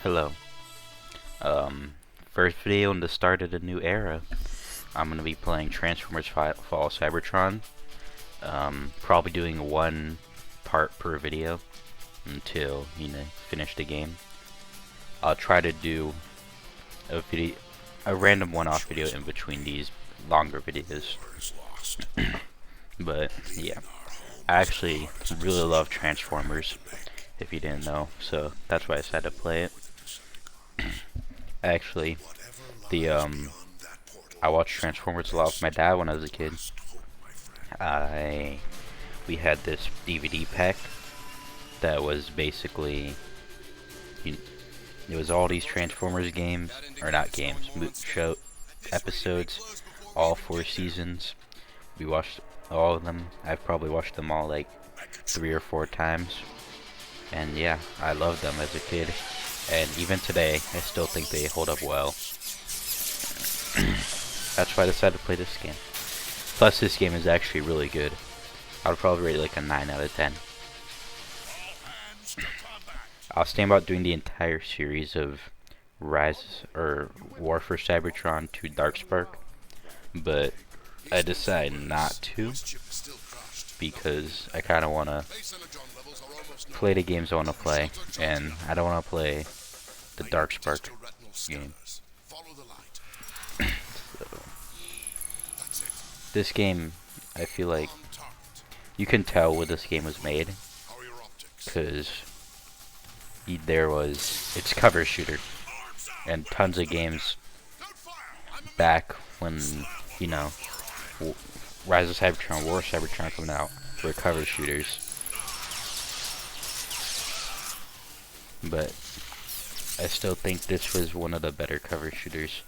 Hello. First video in the start of the new era. I'm gonna be playing Transformers Fall Cybertron. Probably doing one part per video until finish the game. I'll try to do a random one-off video in between these longer videos. But yeah, I actually really love Transformers. If you didn't know, so that's why I decided to play it. Actually, I watched Transformers a lot with my dad when I was a kid. We had this DVD pack that was basically, it was all these Transformers games, or not games, show episodes, all 4 seasons. We watched all of them. I've probably watched them all like 3 or 4 times. And yeah, I loved them as a kid, and even today, I still think they hold up well. That's why I decided to play this game. Plus, this game is actually really good. I would probably rate it like a 9 out of 10. I was thinking about doing the entire series of Rise or War for Cybertron to Darkspark, but I decided not to because I kind of want to play the games I want to play, and I don't want to play the Darkspark game. So, this game, I feel like you can tell when this game was made, because it's cover shooter, and tons of games back when, Rise of Cybertron, War of Cybertron coming out were cover shooters. But I still think this was one of the better cover shooters.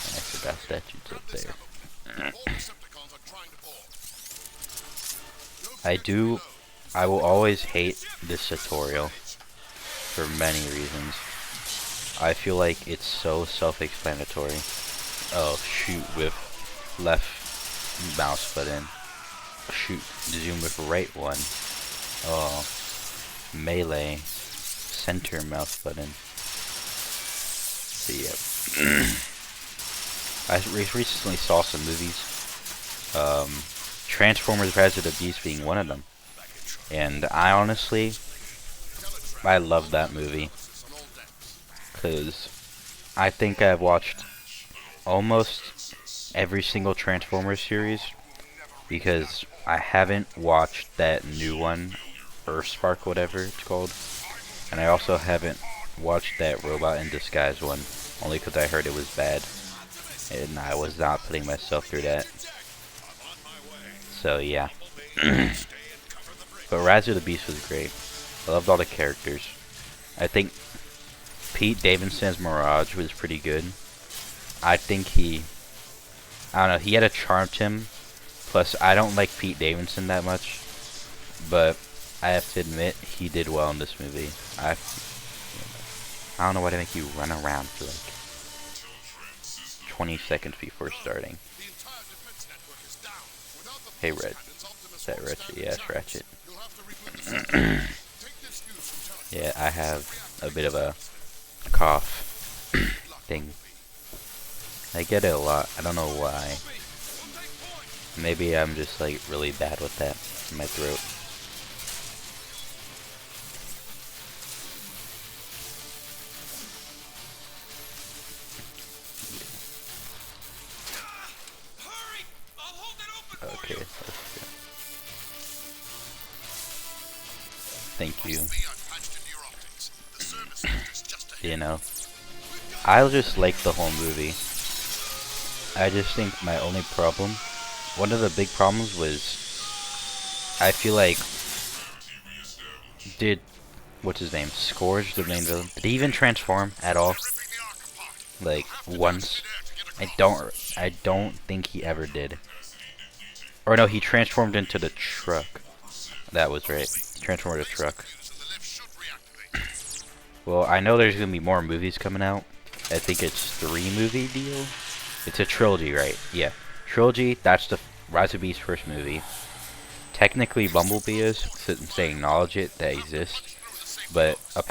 And I forgot statues up there. I will always hate this tutorial for many reasons. I feel like it's so self-explanatory. Oh, shoot with left mouse button. Shoot, zoom with right one. Oh, melee, center mouse button. So yeah. I recently saw some movies. Transformers Rise of the Beast being one of them. And I love that movie. Because I think I've watched almost every single Transformers series. Because I haven't watched that new one, Earthspark, whatever it's called, and I also haven't watched that Robot in Disguise one, only because I heard it was bad, and I was not putting myself through that. So yeah. But Rise of the Beast was great. I loved all the characters. I think Pete Davidson's Mirage was pretty good. I think he had a charm to him. Plus, I don't like Pete Davidson that much, but I have to admit, he did well in this movie. I don't know why they make you run around for like 20 seconds before starting. Hey, Red. Is that Ratchet? Yeah, it's Ratchet. Yeah, I have a bit of a cough thing. I get it a lot. I don't know why. Maybe I'm just like really bad with that in my throat. Okay, let's go. Thank you. I just like the whole movie. I just think my only problem, one of the big problems was, I feel like, what's his name? Scourge, the main villain, did he even transform at all? Like, once? I don't think he ever did. Or no, he transformed into the truck. That was right. He transformed into a truck. Well, I know there's gonna be more movies coming out. I think it's 3 movie deal. It's a trilogy, right? Yeah. Trilogy, that's the Rise of Beast's first movie. Technically, Bumblebee is, since they acknowledge it, that exists. but I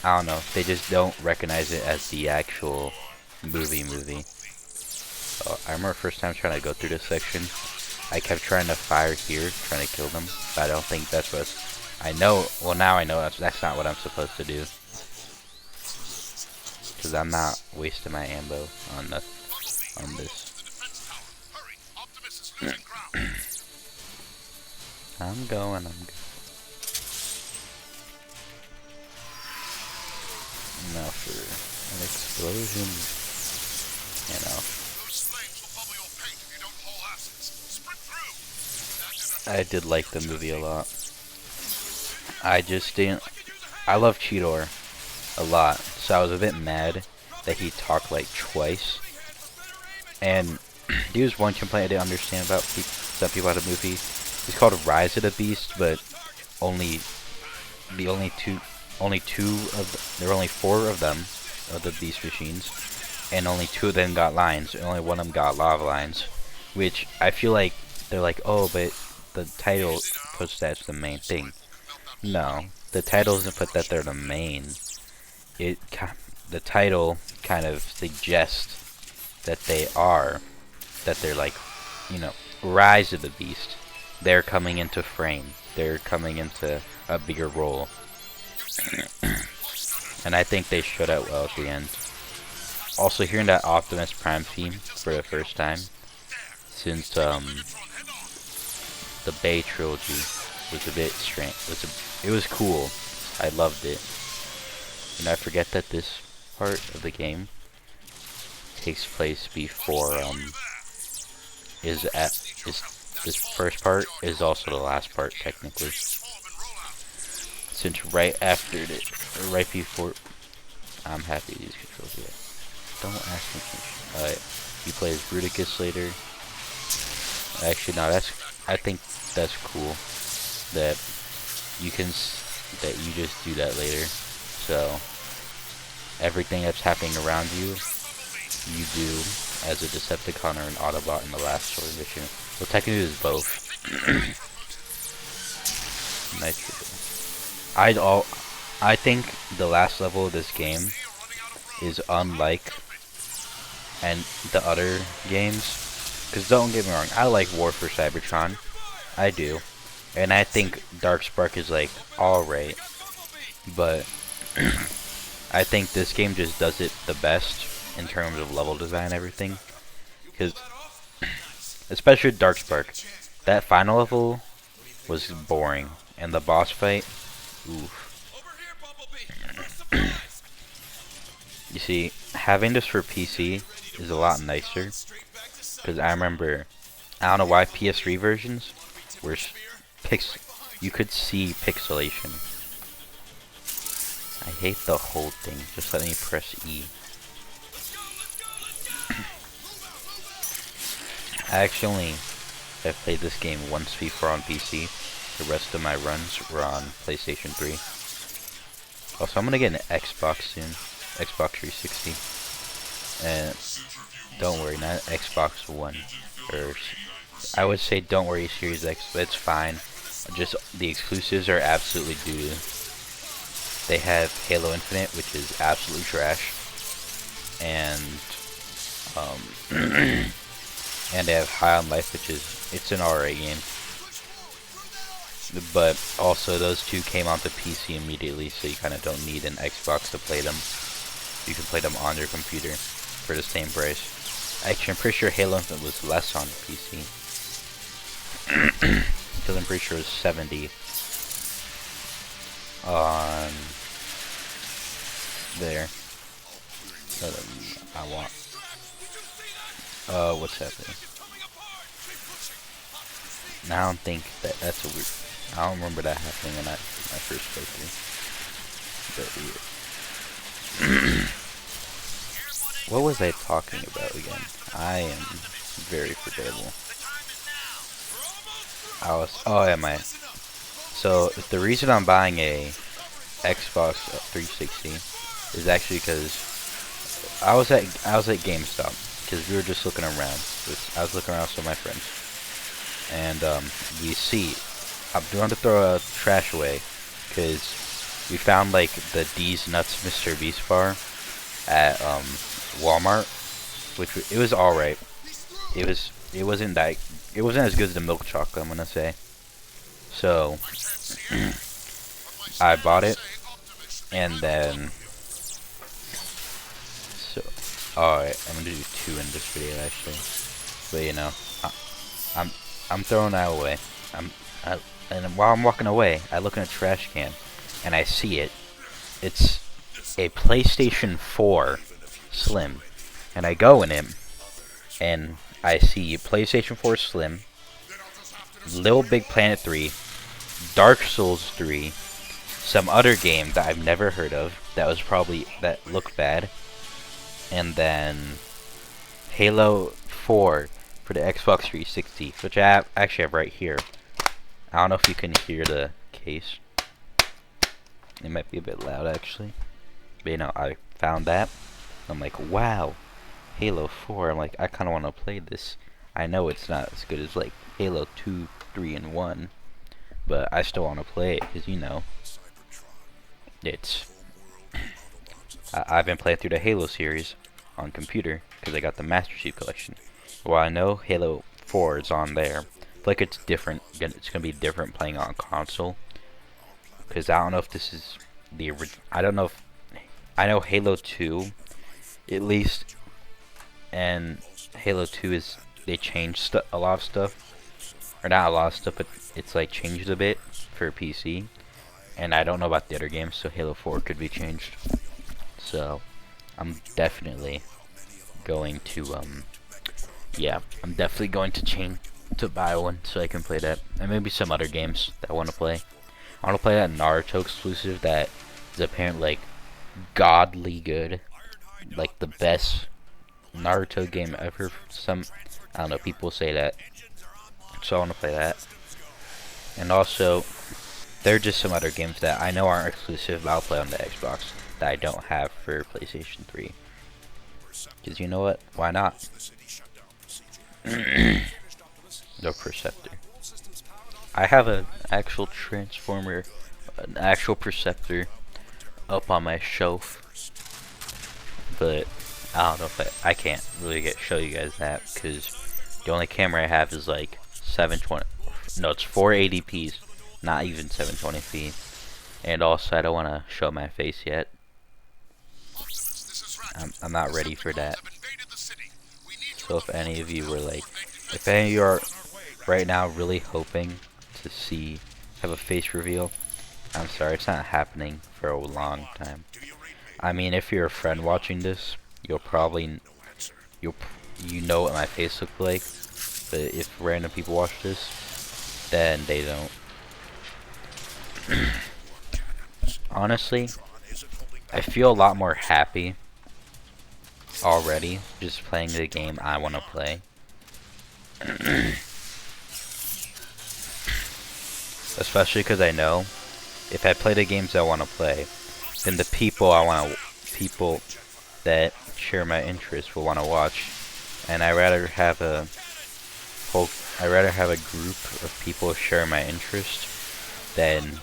don't know, they just don't recognize it as the actual movie. So I remember first time trying to go through this section, I kept trying to fire here, trying to kill them, but I don't think that's what I know. Well, now I know that's not what I'm supposed to do, because I'm not wasting my ammo on this. I'm going. Now for an explosion, you know. I did like the movie a lot. I just didn't. I love Cheetor a lot, so I was a bit mad that he talked like twice. And here's one complaint I didn't understand about some people about the movie. It's called Rise of the Beast, but there were only 4 of them, of the Beast machines, and only 2 of them got lines, and only one of them got lava lines, which I feel like they're like, oh, but the title puts that as the main thing. No, the title doesn't put that they're the main. The title kind of suggests that they're like, Rise of the Beast. They're coming into frame. They're coming into a bigger role. And I think they showed that well at the end. Also, hearing that Optimus Prime theme for the first time since the Bay trilogy was a bit strange. It was cool. I loved it. And I forget that this part of the game takes place before this first part is also the last part technically. Since right after it, or right before, I'm happy these controls. Yeah. Don't ask me. You play as Bruticus later. Actually, no. I think that's cool that you just do that later. So everything that's happening around you, you do as a Decepticon or an Autobot in the last story mission. Well, technically, it's both. I think the last level of this game is unlike the other games. Because don't get me wrong, I like War for Cybertron. I do. And I think Darkspark is like alright. But I think this game just does it the best in terms of level design and everything. Because, especially Darkspark, that final level was boring. And the boss fight, oof. You see, having this for PC is a lot nicer. Because I remember, I don't know why PS3 versions were you could see pixelation. I hate the whole thing. Just let me press E. I've played this game once before on PC. The rest of my runs were on PlayStation 3. Also, I'm gonna get an Xbox soon. Xbox 360. And don't worry, not Xbox One. Or I would say don't worry, Series X, but it's fine. Just the exclusives are absolutely doo. They have Halo Infinite, which is absolutely trash. And and they have High on Life, which it's an alright game. But also those two came onto PC immediately, so you kind of don't need an Xbox to play them. You can play them on your computer for the same price. Actually, I'm pretty sure Halo Infinite was less on PC. Because I'm pretty sure it was 70 on there. I want. What's happening? Now I don't think that's a weird. I don't remember that happening in my first playthrough. But weird. What was I talking about again? I am very forgettable. So the reason I'm buying a Xbox 360 is actually because I was at GameStop because we were just looking around. I was looking around with my friends, and we see I'm going to throw a trash away because We found like the D's Nuts Mr. Beast bar at Walmart, which it was all right. It wasn't as good as the milk chocolate, I'm gonna say. So I bought it, and then so alright, I'm gonna do 2 in this video actually. But you know, I'm I'm throwing that away. And while I'm walking away, I look in a trash can, and I see it. It's a PlayStation 4 Slim, and I go in it, and I see PlayStation 4 Slim, Little Big Planet 3, Dark Souls 3, some other game that I've never heard of that looked bad, and then Halo 4 for the Xbox 360, which I actually have right here. I don't know if you can hear the case. It might be a bit loud actually. But you know, I found that. I'm like, wow, Halo 4. I'm like, I kind of want to play this. I know it's not as good as like Halo 2, 3, and 1. But I still want to play it because, you know, it's... I've been playing through the Halo series on computer because I got the Master Chief Collection. Well, I know Halo 4 is on there. I feel like it's different. It's going to be different playing on console. Because I don't know if this is the original. I don't know if... I know Halo 2, at least, and Halo 2 is... They changed a lot of stuff. Or not a lot of stuff, but it's like changed a bit for PC. And I don't know about the other games, so Halo 4 could be changed. So, I'm definitely going to, yeah, I'm definitely going to buy one so I can play that. And maybe some other games that I want to play. I want to play that Naruto exclusive that is apparently, like, godly good. Like, the best Naruto game ever. I don't know, people say that. So I want to play that. And also, there are just some other games that I know aren't exclusive, but I'll play on the Xbox that I don't have for PlayStation 3. Because you know what? Why not? The Perceptor. I have an actual Transformer, an actual Perceptor up on my shelf. But I don't know if I can't really show you guys that because the only camera I have is like 720. No, it's 480p's, not even 720p. And also, I don't want to show my face yet. I'm not ready for that. So if any of you were like, if any of you are right now really hoping to have a face reveal, I'm sorry, it's not happening for a long time. I mean, if you're a friend watching this, you know what my face looks like. But if random people watch this, then they don't. Honestly, I feel a lot more happy already just playing the game I want to play. Especially because I know if I play the games I want to play, then the people that share my interests will want to watch, and I'd rather have a group of people share my interest than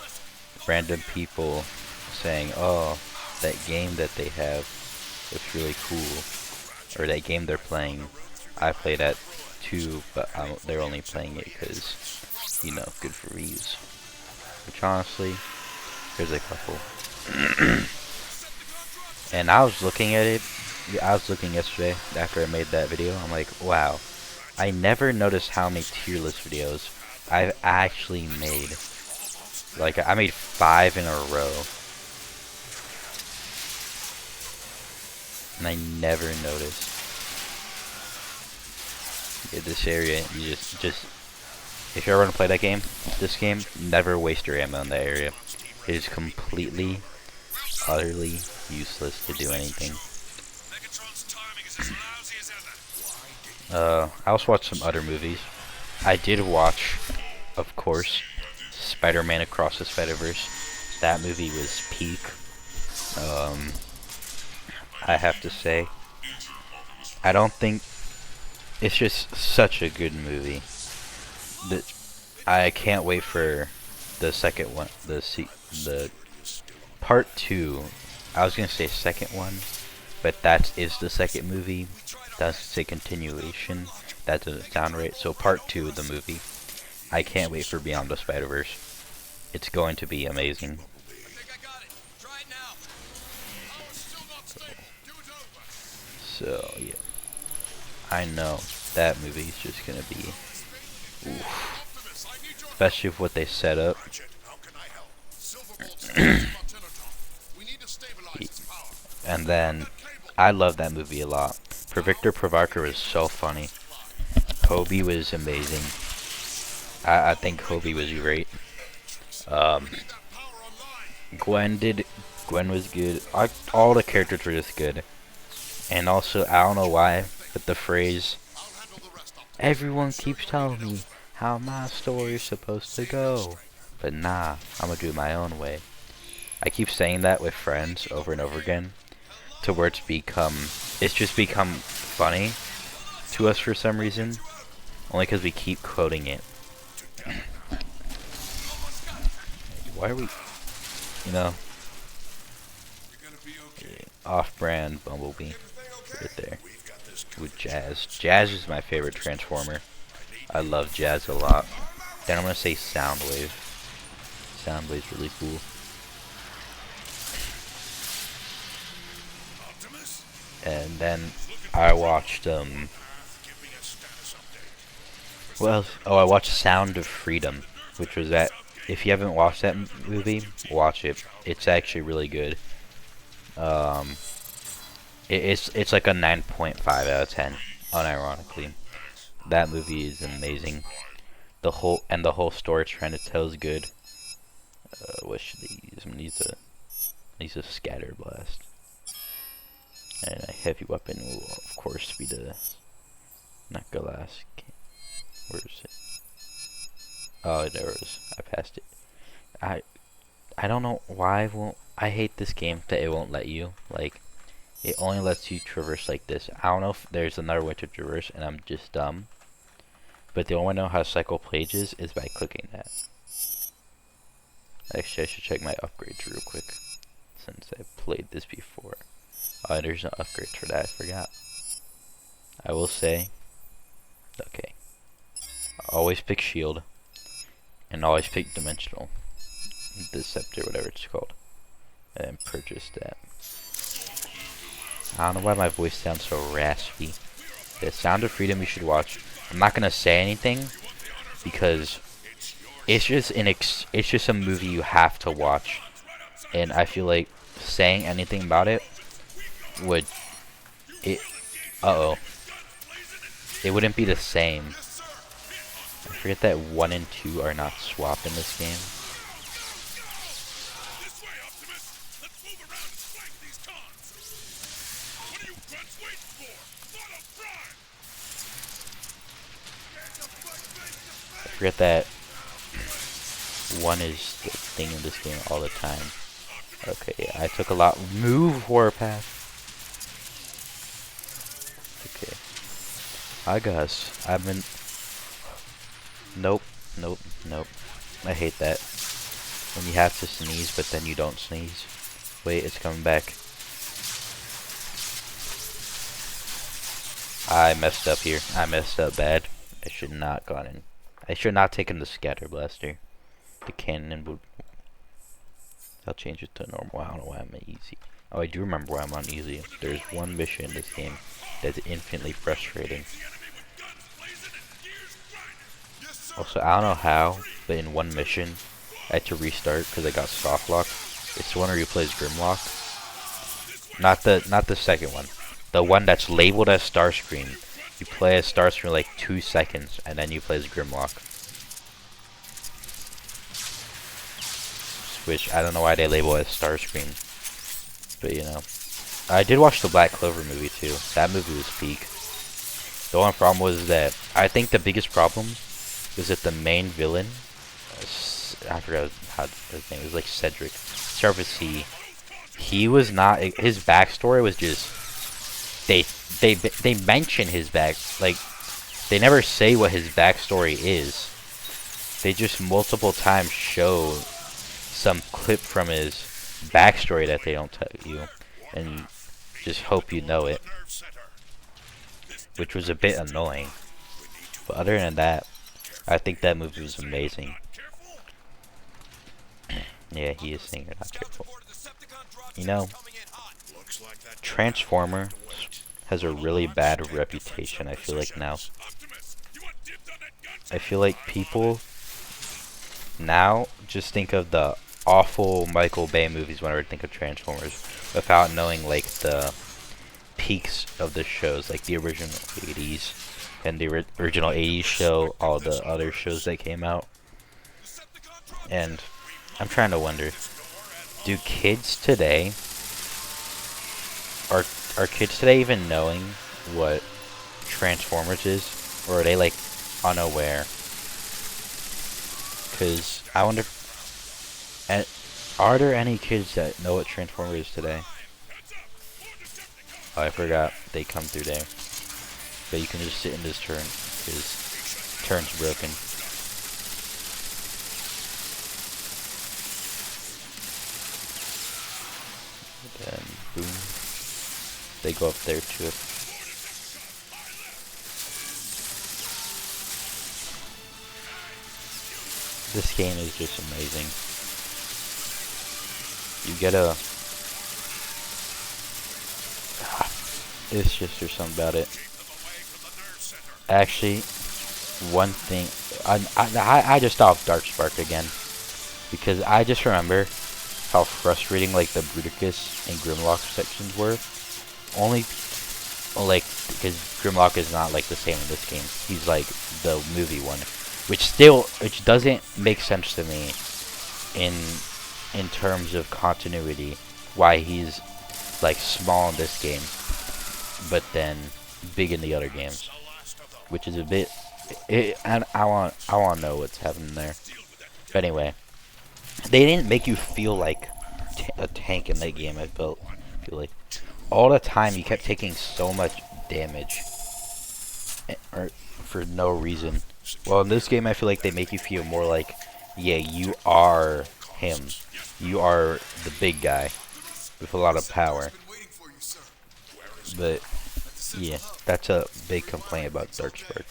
random people saying, "Oh, that game that they have looks really cool," or that game they're playing, I play that too, but they're only playing it because, you know, good for views. Which honestly, there's a couple. And I was looking at it. I was looking yesterday after I made that video. I'm like, wow, I never noticed how many tier list videos I've actually made. Like, I made 5 in a row. And I never noticed. Yeah, this area, you just if you ever want to play that game, this game, never waste your ammo in that area. It is completely, utterly useless to do anything. I also watched some other movies. I did watch, of course, Spider-Man Across the Spider-Verse. That movie was peak. I have to say, I don't think it's just such a good movie. I can't wait for the second one, the part 2, I was gonna say second one, but that is the second movie. That's a continuation. That doesn't sound right. So part 2 of the movie. I can't wait for Beyond the Spider-Verse. It's going to be amazing. So yeah, I know that movie is just gonna be, oof. Especially with what they set up. And then I love that movie a lot. Victor Provarker was so funny. Kobe was amazing. I think Kobe was great. Gwen was good. All the characters were just good. And also, I don't know why, but the phrase, everyone keeps telling me how my story's supposed to go, but nah, I'm gonna do it my own way. I keep saying that with friends over and over again, to where it's just become funny to us for some reason, only because we keep quoting it. Why are we, you know, off-brand Bumblebee right there with Jazz. Jazz is my favorite Transformer. I love Jazz a lot. Then I'm gonna say Soundwave. Soundwave's really cool. And then I watched I watched Sound of Freedom, which was that. If you haven't watched that movie, watch it. It's actually really good. It's like a 9.5 out of 10, unironically. That movie is amazing. The whole story it's trying to tell is good. What should they use? I'm gonna use a scatter blast. And a heavy weapon will of course be the not glass. Where is it? Oh, there it is. I passed it. I don't know why I hate this game that it won't let you. Like, it only lets you traverse like this. I don't know if there's another way to traverse and I'm just dumb. But the only way I know how to cycle pages is by clicking that. Actually, I should check my upgrades real quick, since I played this before. Oh, there's no upgrades for that, I forgot. I will say, okay, always pick shield, and always pick dimensional, deceptor, whatever it's called, and purchase that. I don't know why my voice sounds so raspy. The Sound of Freedom you should watch. I'm not gonna say anything because it's just a movie you have to watch, and I feel like saying anything about it would it wouldn't be the same. I forget that 1 and 2 are not swapped in this game. I forget that 1 is the thing in this game all the time. Okay, yeah, I took a lot. Move, Warpath. Okay. I guess I've been. Nope. I hate that. When you have to sneeze, but then you don't sneeze. Wait, it's coming back. I messed up here. I messed up bad. I should not gone in. I should not taken the scatter blaster. The cannon would. I'll change it to normal. I don't know why I'm on easy. Oh, I do remember why I'm on easy. There's one mission in this game that's infinitely frustrating. Also, I don't know how, but in one mission, I had to restart because I got soft lock. It's the one where you play as Grimlock. Not the second one. The one that's labeled as Starscream. You play as Starscream like 2 seconds, and then you play as Grimlock. Which I don't know why they label it as Starscream, but you know, I did watch the Black Clover movie too. That movie was peak. The only problem was that I think the biggest problem was that the main villain, I forgot how his name was, like Cedric, start with C. He was not. His backstory was just they mention his back, like they never say what his backstory is. They just multiple times show some clip from his backstory that they don't tell you, and just hope you know it, which was a bit annoying. But other than that, I think that movie was amazing. Yeah, he is saying you're not careful. You know, Transformer has a really bad reputation, I feel like now. I feel like people now just think of the awful Michael Bay movies whenever they think of Transformers, without knowing like the peaks of the shows, like the original 80s and the original 80s show, all the other shows that came out. And I'm trying to wonder, do kids today, are kids today even knowing what Transformers is, or are they like unaware? Because I wonder, are there any kids that know what Transformers is today? Oh, I forgot they come through there. But you can just sit in this turn, because turn's broken. Then boom, they go up there too. This game is just amazing. You get a... It's just, there's something about it. Actually, one thing... I just thought of Dark Spark again. Because I just remember how frustrating like the Bruticus and Grimlock sections were. Only... like, because Grimlock is not like the same in this game. He's like the movie one. Which doesn't make sense to me in terms of continuity, why he's like small in this game but then big in the other games, which is a bit and I want to know what's happening there. But anyway, they didn't make you feel like a tank in that game. I feel like all the time you kept taking so much damage or for no reason. Well, in this game, I feel like they make you feel more like, yeah, you are him. You are the big guy with a lot of power. But, yeah, that's a big complaint about Dark Spark.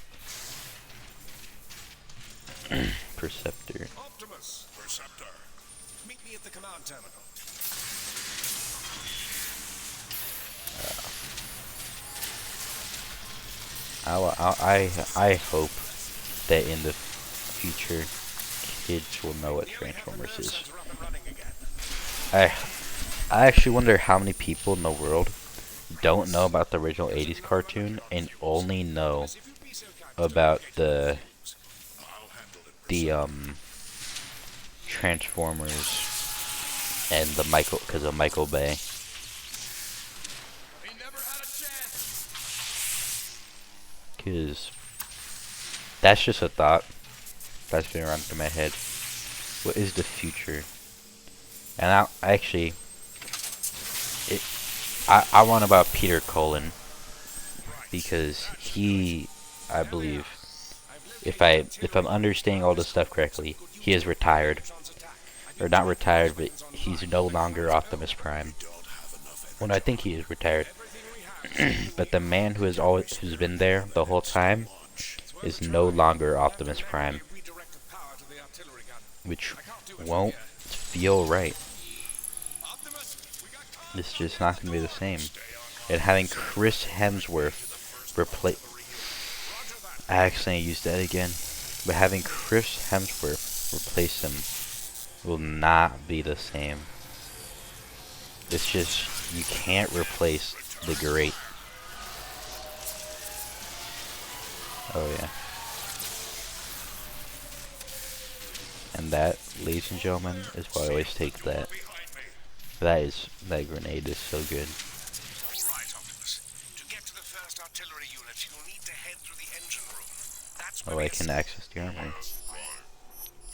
Perceptor. Meet me at the command terminal. I hope that in the future kids will know what Transformers is. I actually wonder how many people in the world don't know about the original 80s cartoon and only know about the Transformers and the because of Michael Bay. Because that's just a thought that's been running through my head. What is the future? And I want about Peter Cullen, because he, I believe, if I'm understanding all this stuff correctly, he is retired, or not retired, but he's no longer Optimus Prime. Well, I think he is retired. But the man who's been there the whole time is no longer Optimus Prime, which won't feel right. It's just not gonna be the same. And having Chris Hemsworth replace, I accidentally used that again, but having Chris Hemsworth replace him will not be the same. It's just, you can't replace the great. Oh yeah. And that, ladies and gentlemen, is why I always take that. That grenade is so good. Alright, Optimus. To get to the first artillery unit, you'll need to head through the engine room. That's where I can access the armory.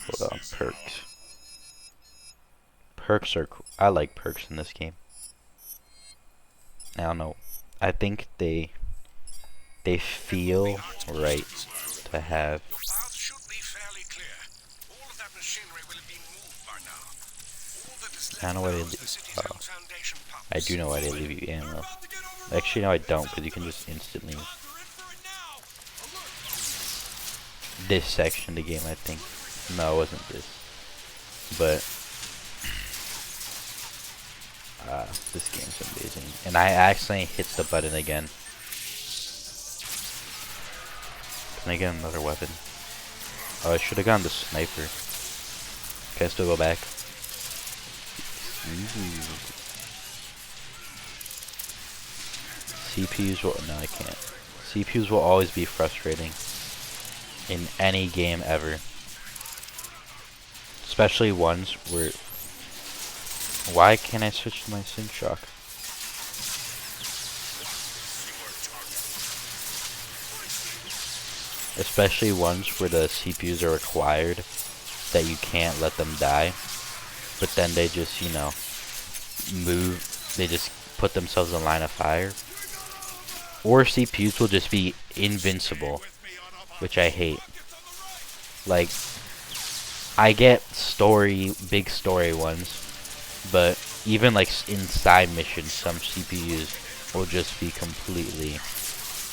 Hold on, perks. Perks are cool. I like perks in this game. I don't know. I think they feel right to have. Your path should be fairly clear. All of that machinery will have been moved by now. All that is I don't know why they I do know why they leave you ammo. Actually, no, I don't, because you can just instantly... This section of the game, I think. No, it wasn't this. But... this game's amazing. And I accidentally hit the button again. Can I get another weapon? Oh, I should have gone the sniper. Can I still go back? CPUs will... No, I can't. CPUs will always be frustrating. In any game ever. Especially ones where... Why can't I switch to my sync shock? Especially ones where the CPUs are required that you can't let them die. But then they just, you know, move. They just put themselves in line of fire. Or CPUs will just be invincible, which I hate. Like, I get big story ones, but even like inside missions, some CPUs will just be completely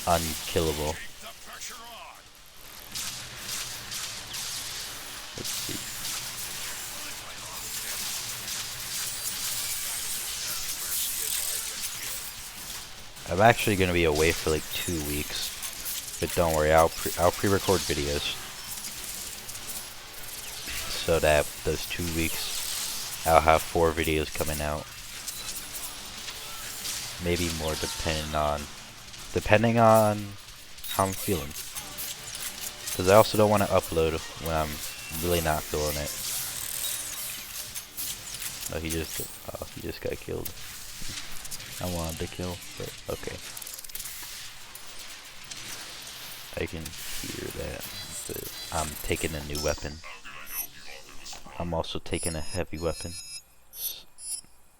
unkillable. Let's see. I'm actually going to be away for like 2 weeks, but don't worry, I'll pre-record videos, so that those 2 weeks I'll have 4 videos coming out, maybe more depending on how I'm feeling, because I also don't want to upload when I'm really not feeling it. Oh, he just got killed. I wanted to kill, but okay. I can hear that, but I'm taking a new weapon. I'm also taking a heavy weapon.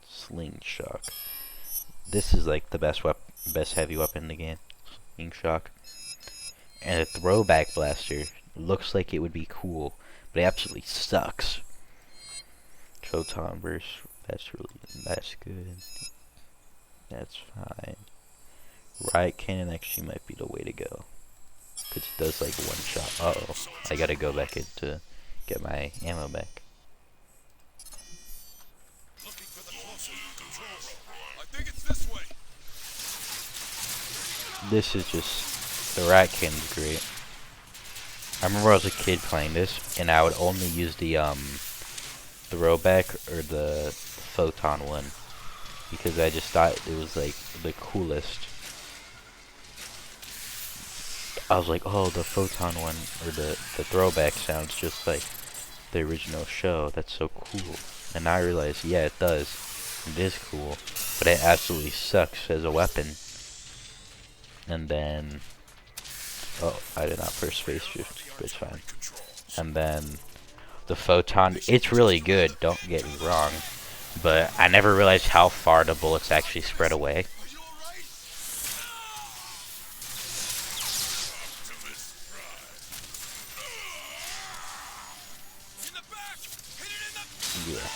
Slingshot. This is like the best heavy weapon in the game. Slingshot. And a throwback blaster looks like it would be cool, but it absolutely sucks. Transfromers, that's good. That's fine. Riot cannon actually might be the way to go, cause it does like one shot. Uh-oh, I gotta go back in to get my ammo back. This is just, the riot cannon's great. I remember I was a kid playing this, and I would only use the throwback or the photon one, because I just thought it was like the coolest. I was like, oh, the photon one or the throwback sounds just like the original show. That's so cool. And now I realize, yeah, it does. It is cool, but it absolutely sucks as a weapon. And then, oh, I did not press space shift, but it's fine. And then the photon, it's really good, don't get me wrong, but I never realized how far the bullets actually spread away. Yeah,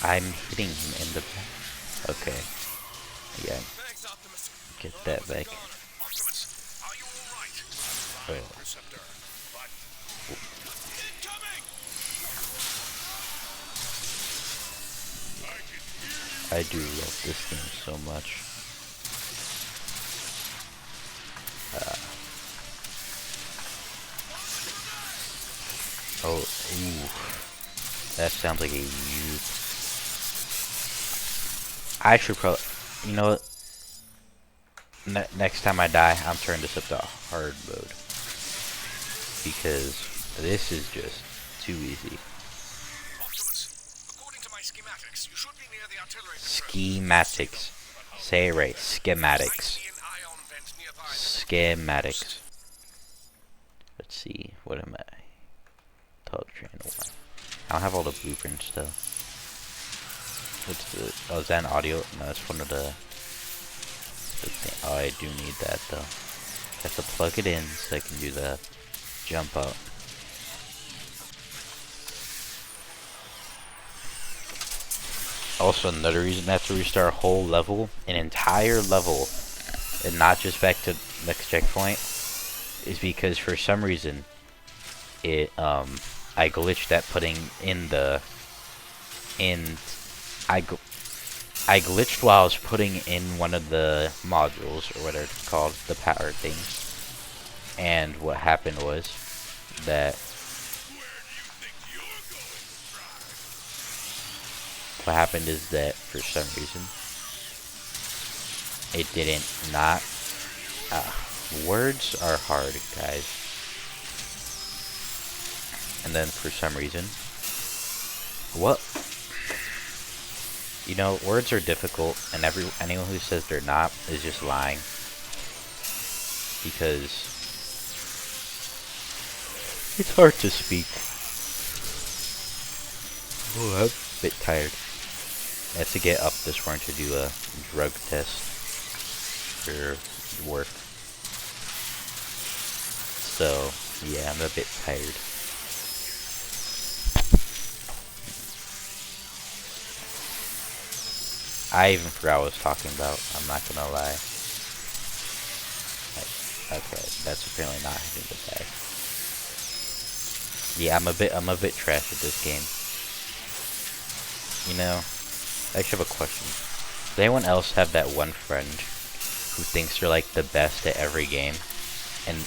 I'm hitting him in the back. Okay, yeah, get that back. Wait. I do love this game so much. Oh, ooh. That sounds like a huge... I should probably... You know what? Next time I die, I'm turning this up to hard mode. Because this is just too easy. Schematics. Say it right. Schematics. Schematics. Let's see. What am I? Tug channel. I don't have all the blueprints though. What's the... Oh, is that an audio? No, it's one of the thing. Oh, I do need that though. I have to plug it in so I can do the jump up. Also, another reason I have to restart a whole level, an entire level, and not just back to next checkpoint, is because for some reason, I glitched at putting in I glitched while I was putting in one of the modules, or whatever it's called, the power things. And what happened was that for some reason it didn't not words are hard, guys. And then for some reason, words are difficult, and anyone who says they're not is just lying, because it's hard to speak. Oh, I'm a bit tired. I have to get up this morning to do a drug test for work. So, yeah, I'm a bit tired. I even forgot what I was talking about, I'm not gonna lie. Okay, that's apparently not hitting the bag. Yeah, I'm a bit trash at this game. You know, I actually have a question. Does anyone else have that one friend who thinks you're like the best at every game, and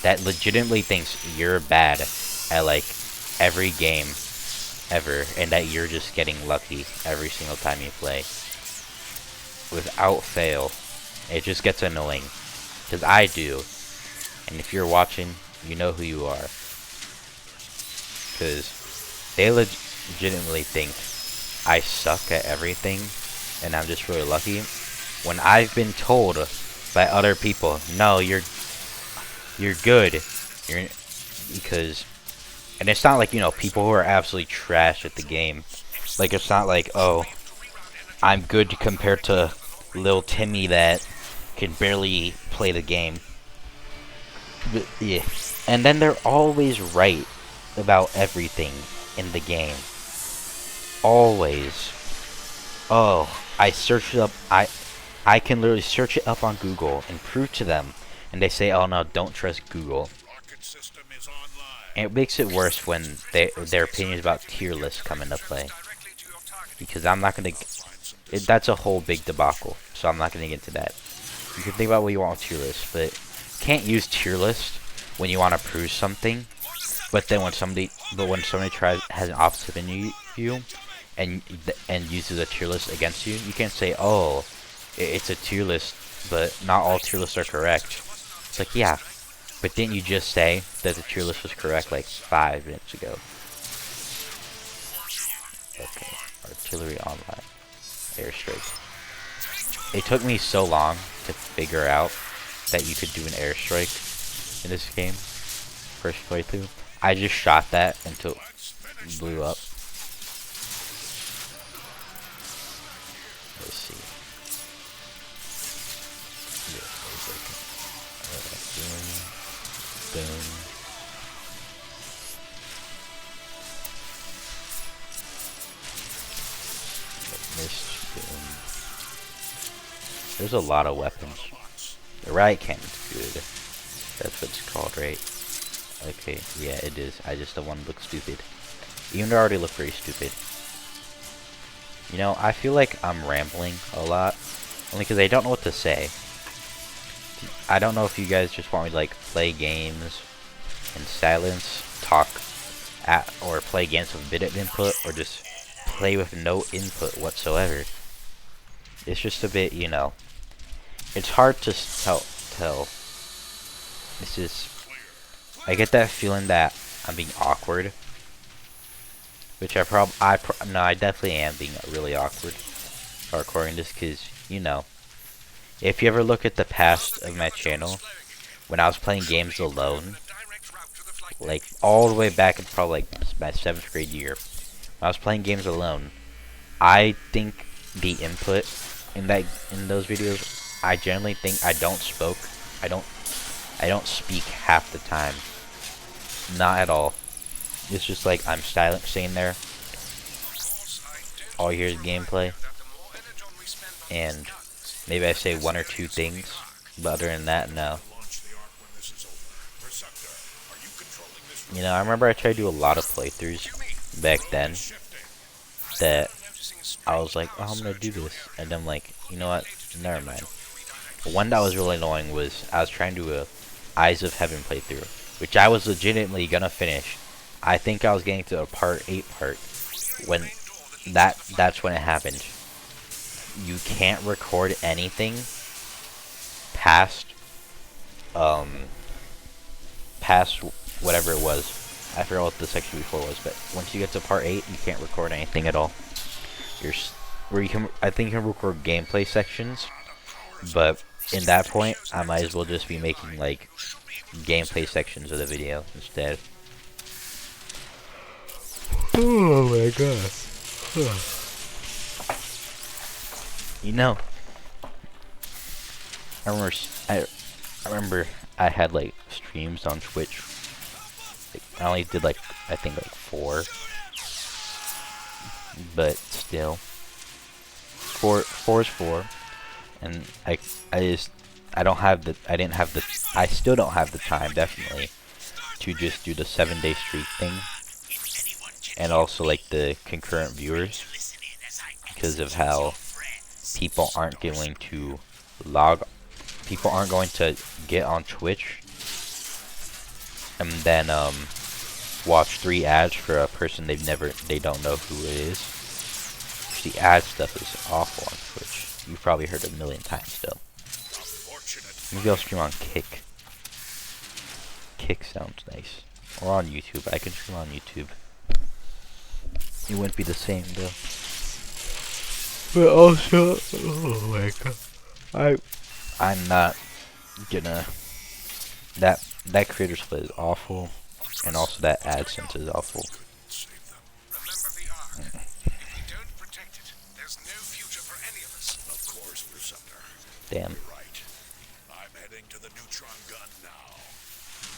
that legitimately thinks you're bad at like every game ever, and that you're just getting lucky every single time you play? Without fail, it just gets annoying, because I do, and if you're watching, you know who you are, because they legitimately think I suck at everything, and I'm just really lucky, when I've been told by other people, no, you're good, because, and it's not like, people who are absolutely trash at the game, like, it's not like, oh, I'm good compared to Lil Timmy that can barely play the game. But, yeah. And then they're always right about everything in the game. Always. Oh, I searched it up. I can literally search it up on Google and prove to them, and they say, "Oh no, don't trust Google." And it makes it worse when their opinions about tier lists come into play, because I'm not gonna. That's a whole big debacle, so I'm not gonna get into that. You can think about what you want with tier lists, but you can't use tier list when you want to prove something. But then when somebody has an opposite opinion view, and uses a tier list against you, you can't say, "Oh, it's a tier list, but not all tier lists are correct." It's like, yeah, but didn't you just say that the tier list was correct like 5 minutes ago? Okay, artillery online, airstrike. It took me so long to figure out that you could do an airstrike in this game. First playthrough, I just shot that until it blew up. Let's see. Boom. Boom. Missed. Boom. There's a lot of weapons. The riot cannon's good. That's what it's called, right? Okay, yeah, it is. I just don't want to look stupid. Even though I already look pretty stupid. I feel like I'm rambling a lot. Only because I don't know what to say. I don't know if you guys just want me to, like, play games in silence, talk or play games with a bit of input, or just play with no input whatsoever. It's just a bit, it's hard to tell. It's just, I get that feeling that I'm being awkward, which I definitely am being really awkward for recording this, because, if you ever look at the past of my channel, when I was playing games alone, like all the way back in probably like my 7th grade year, when I was playing games alone, I think the input in those videos, I generally think I don't speak half the time. Not at all. It's just like I'm silent, sitting there. all you hear is gameplay, and maybe I say one or two things, but other than that, no. You know, I remember I tried to do a lot of playthroughs back then that I was like, oh, I'm gonna do this, and I'm like, you know what, never mind. But one that was really annoying was I was trying to do a Eyes of Heaven playthrough, which I was legitimately gonna finish. I think I was getting to a part 8 part when that's when it happened. You can't record anything past past whatever it was. I forgot what the section before was, but once you get to part 8, you can't record anything at all. Where you can, I think you can record gameplay sections, but in that point, I might as well just be making like gameplay sections of the video instead. Oh my god. You know, I remember I had like streams on Twitch. Like, I only did like I think like 4, but still, 4 is 4, and I still don't have the time definitely to just do the 7-day streak thing, and also like the concurrent viewers, because of how people aren't going to get on Twitch and then watch 3 ads for a person they don't know who it is. The ad stuff is awful on Twitch. You've probably heard it a million times still. Maybe I'll stream on Kick. Kick sounds nice. Or on YouTube. I can stream on YouTube. It wouldn't be the same though. But also, oh my god, I'm not gonna. That creator split is awful, and also that AdSense is awful. Damn.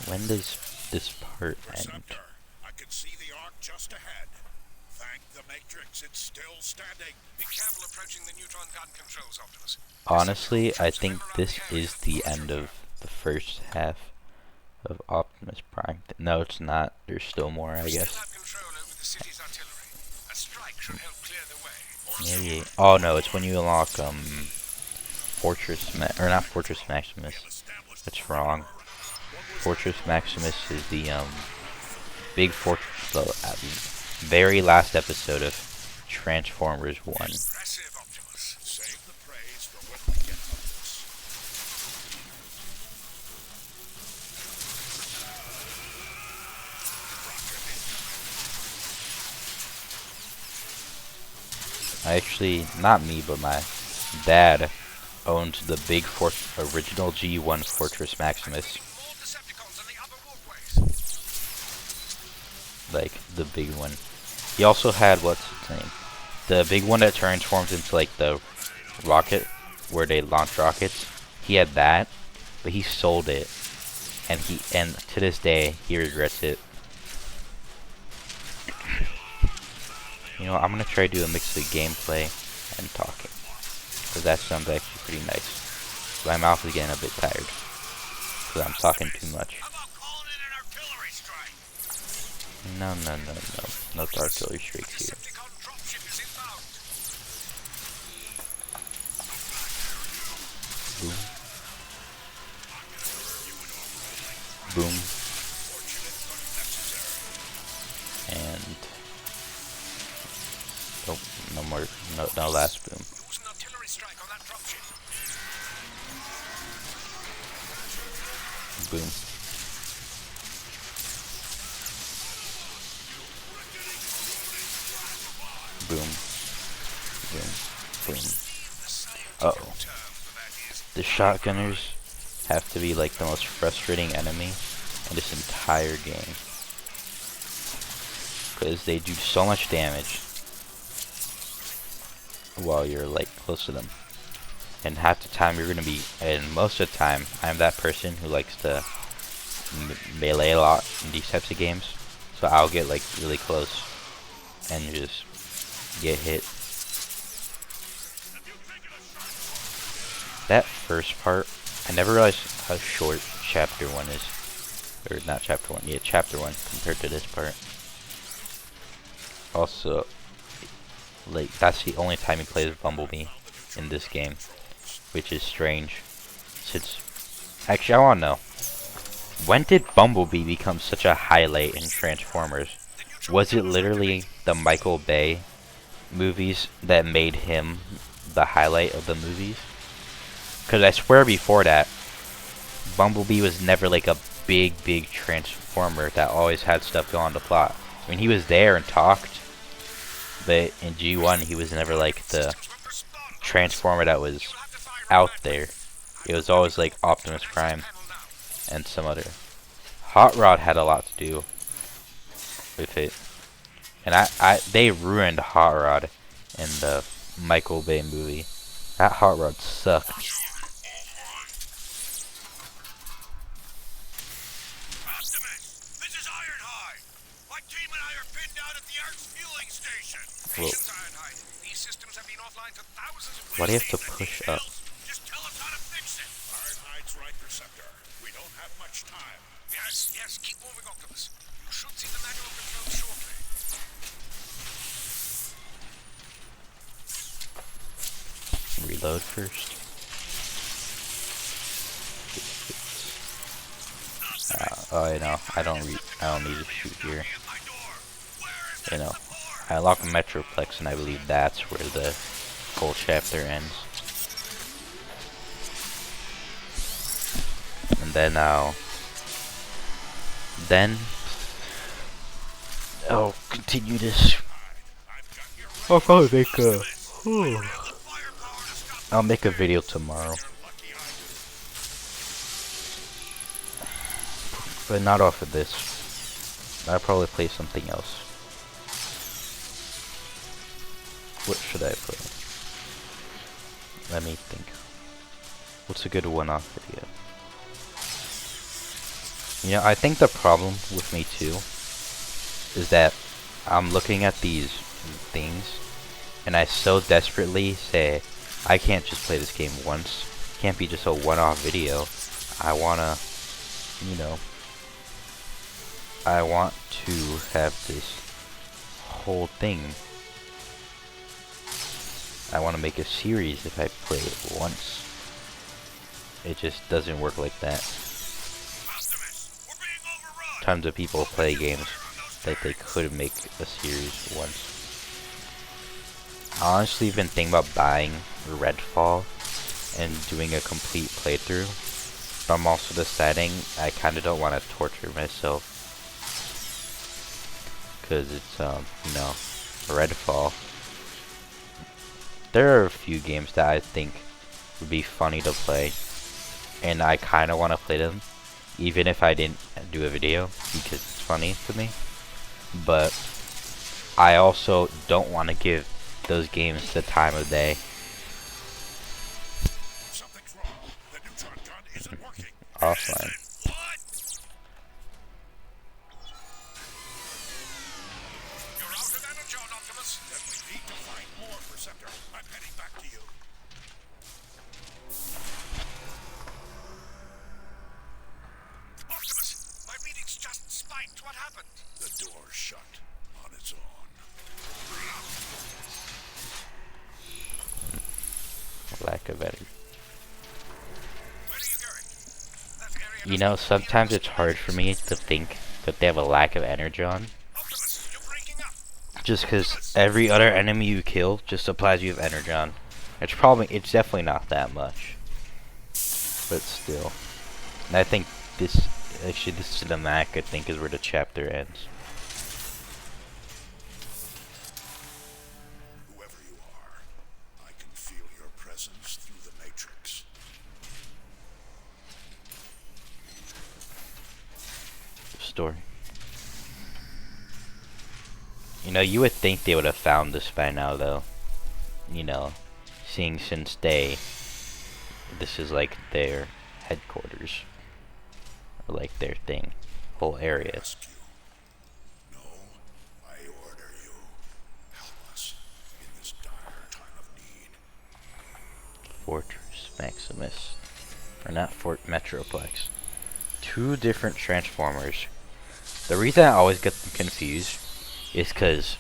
When does this part end? I can see the arc just ahead. Thank the Matrix, it's still standing. Be careful approaching the neutron gun controls, Optimus. Honestly, I think this is the end of the first half of Optimus Prime. No, it's not. There's still more, I guess. Maybe. Oh no, it's when you unlock not Fortress Maximus. That's wrong. Fortress Maximus is the big fortress, the very last episode of Transformers 1. Actually, not me, but my dad owns the big original G1 Fortress Maximus. Like, the big one. He also had, what's its name? The big one that transforms into, like, the rocket, where they launch rockets. He had that, but he sold it. And to this day, he regrets it. You know, I'm gonna try to do a mix of gameplay and talking, because that sounds actually pretty nice. My mouth is getting a bit tired, because I'm talking too much. No artillery strikes here. Boom. Boom. And oh, no more, no last boom. Boom. Boom. Boom. Boom. Uh-oh. The shotgunners have to be like the most frustrating enemy in this entire game, because they do so much damage while you're like close to them. And half the time you're gonna be, and most of the time, I'm that person who likes to melee a lot in these types of games. So I'll get like really close and just get hit that first part, I never realized how short chapter 1 is. Or not chapter 1, yeah, chapter 1 compared to this part. Also, like, that's the only time he plays Bumblebee in this game, which is strange. Since, actually, I want to know, when did Bumblebee become such a highlight in Transformers? Was it literally the Michael Bay movies that made him the highlight of the movies? Because I swear before that, Bumblebee was never like a big Transformer that always had stuff going on the plot. I mean, he was there and talked, but in G1 he was never like the Transformer that was out there. It was always like Optimus Prime and some other. Hot Rod had a lot to do with it. And they ruined Hot Rod in the Michael Bay movie. That Hot Rod sucked. Optimus, this is Ironhide. My team and I are pinned down at the Earth's fueling station. Whoa. Patience, Ironhide. These systems have been offline for thousands of Why do you have to days. push up? Just tell us how to fix it. Ironhide's right, Receptor. We don't have much time. Yes, keep moving, Optimus. You should see the manual controls shortly. Reload first. Oh, you know, I don't need to shoot here. You know, I unlock a Metroplex, and I believe that's where the full chapter ends. And then I'll continue this. I'll probably make I'll make a video tomorrow. But not off of this. I'll probably play something else. What should I play? Let me think. What's a good one-off video? You know, I think the problem with me too is that I'm looking at these things and I so desperately say I can't just play this game once. It can't be just a one-off video. I wanna, you know, I want to have this whole thing. I want to make a series if I play it once. It just doesn't work like that. Tons of people play games that they could make a series once. I honestly been thinking about buying Redfall and doing a complete playthrough. But I'm also deciding I kind of don't want to torture myself. Because it's, you know, Redfall. There are a few games that I think would be funny to play. And I kind of want to play them. Even if I didn't do a video. Because it's funny to me. But I also don't want to give those games the time of day. Something's wrong. The neutron gun isn't working. Offline. You're out of energon, Optimus. Then we need to find more, Receptor. I'm heading back to you. Optimus, my readings just spiked. What happened? The door's shut on its own. Lack of energy. Where are you going? That area You know, sometimes it's hard for me to think that they have a lack of energon. Optimus, you're breaking up. Just because every other enemy you kill just supplies you with energon. It's definitely not that much. But still. And I think this cinematic, I think, is where the chapter ends. Whoever you are, I can feel your presence through the Matrix. Story. You know, you would think they would have found this by now, though. You know, seeing since this is like their headquarters. Or like their thing. Whole area. Rescue. No, I order you. Help us in this dire time of need. Fortress Maximus. Or not Fort Metroplex. Two different Transformers. The reason I always get them confused is because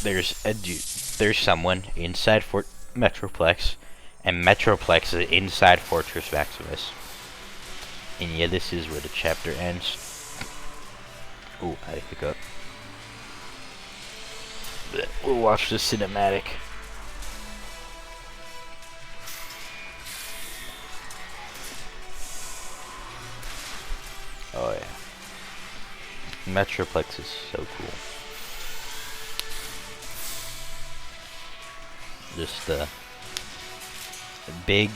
there's someone inside Fort Metroplex, and Metroplex is inside Fortress Maximus. And yeah, this is where the chapter ends. Ooh, I hiccup. We'll watch the cinematic. Oh yeah. Metroplex is so cool. Just big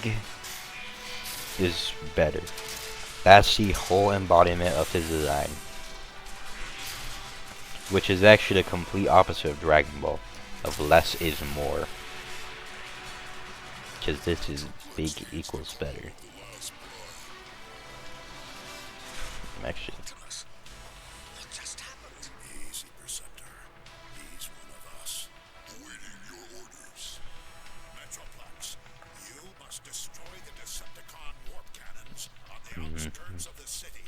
is better. That's the whole embodiment of his design. Which is actually the complete opposite of Dragon Ball. Of less is more. Because this is big equals better. Actually. What just happened? Easy, Perceptor. He's one of us. Awaiting your orders. Metroplex, you must destroy the Decepticon warp cannons on the outskirts of the city.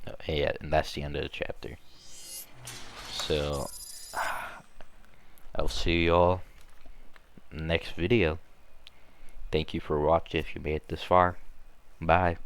Oh, yeah, and that's the end of the chapter. So, I'll see you all next video. Thank you for watching if you made it this far. Bye.